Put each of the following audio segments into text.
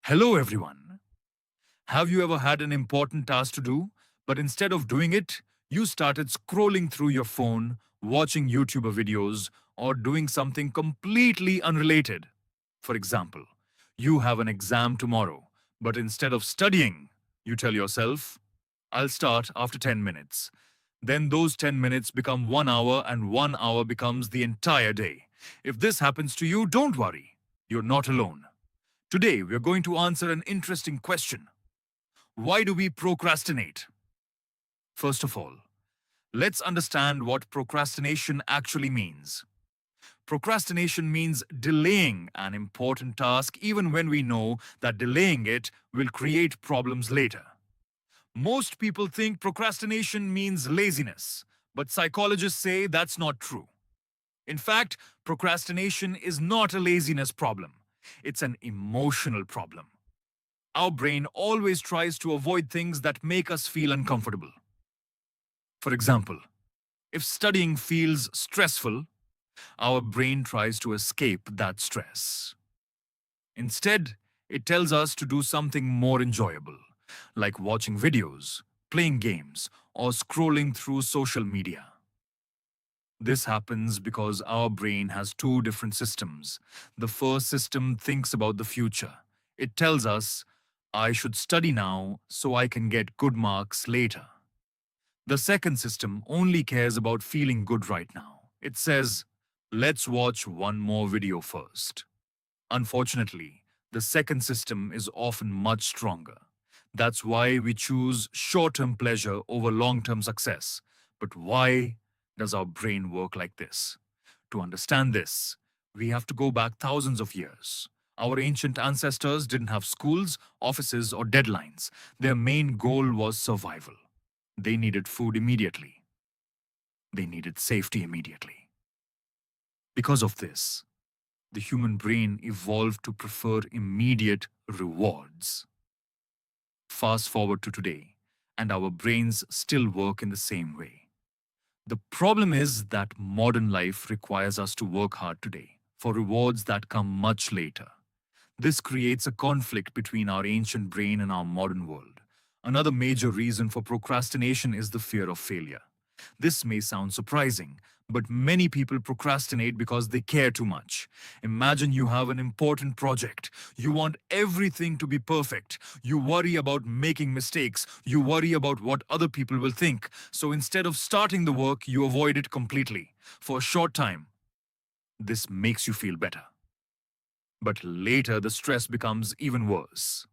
Hello, everyone. Have you ever had an important task to do, but instead of doing it, you started scrolling through your phone, watching YouTube videos, or doing something completely unrelated? For example, you have an exam tomorrow, but instead of studying, you tell yourself, I'll start after 10 minutes. Then those 10 minutes become 1 hour, and 1 hour becomes the entire day. If this happens to you, don't worry. You're not alone. Today, we're going to answer an interesting question. Why do we procrastinate? First of all, let's understand what procrastination actually means. Procrastination means delaying an important task even when we know that delaying it will create problems later. Most people think procrastination means laziness, but psychologists say that's not true. In fact, procrastination is not a laziness problem. It's an emotional problem. Our brain always tries to avoid things that make us feel uncomfortable. For example, if studying feels stressful, our brain tries to escape that stress. Instead, it tells us to do something more enjoyable, like watching videos, playing games, or scrolling through social media. This happens because our brain has two different systems. The first system thinks about the future. It tells us, I should study now so I can get good marks later. The second system only cares about feeling good right now. It says, let's watch one more video first. Unfortunately, the second system is often much stronger. That's why we choose short-term pleasure over long-term success. But why does our brain work like this? To understand this, we have to go back thousands of years. Our ancient ancestors didn't have schools, offices, or deadlines. Their main goal was survival. They needed food immediately. They needed safety immediately. Because of this, the human brain evolved to prefer immediate rewards. Fast forward to today, and our brains still work in the same way. The problem is that modern life requires us to work hard today for rewards that come much later. This creates a conflict between our ancient brain and our modern world. Another major reason for procrastination is the fear of failure. This may sound surprising, but many people procrastinate because they care too much. Imagine you have an important project. You want everything to be perfect. You worry about making mistakes. You worry about what other people will think. So instead of starting the work, you avoid it completely. For a short time, this makes you feel better. But later, the stress becomes even worse.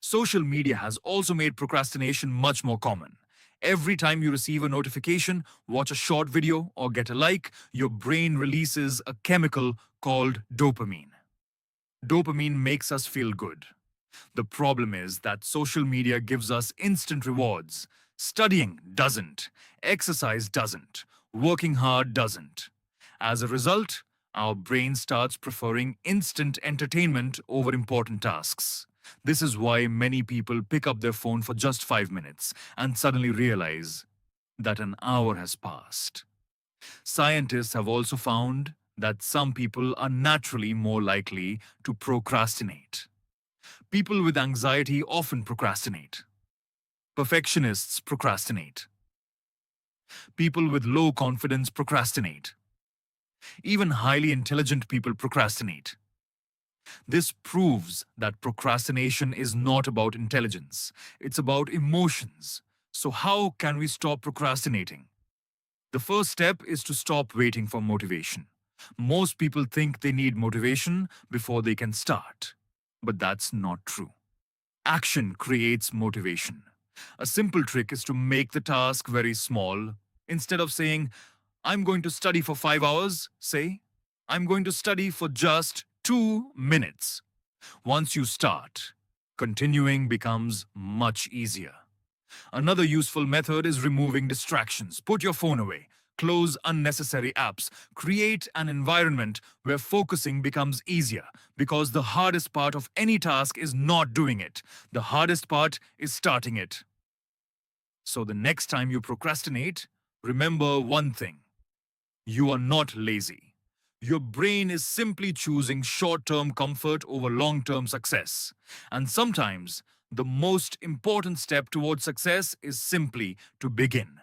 Social media has also made procrastination much more common. Every time you receive a notification, watch a short video, or get a like, your brain releases a chemical called dopamine. Dopamine makes us feel good. The problem is that social media gives us instant rewards. Studying doesn't. Exercise doesn't. Working hard doesn't. As a result, our brain starts preferring instant entertainment over important tasks. This is why many people pick up their phone for just 5 minutes and suddenly realize that an hour has passed. Scientists have also found that some people are naturally more likely to procrastinate. People with anxiety often procrastinate. Perfectionists procrastinate. People with low confidence procrastinate. Even highly intelligent people procrastinate. This proves that procrastination is not about intelligence, it's about emotions. So, how can we stop procrastinating? The first step is to stop waiting for motivation. Most people think they need motivation before they can start. But that's not true. Action creates motivation. A simple trick is to make the task very small. Instead of saying, I'm going to study for 5 hours, say, I'm going to study for just 2 minutes. Once you start, continuing becomes much easier. Another useful method is removing distractions. Put your phone away. Close unnecessary apps. Create an environment where focusing becomes easier, because the hardest part of any task is not doing it. The hardest part is starting it. So the next time you procrastinate, remember one thing. You are not lazy. Your brain is simply choosing short term comfort over long term success. And sometimes, the most important step towards success is simply to begin.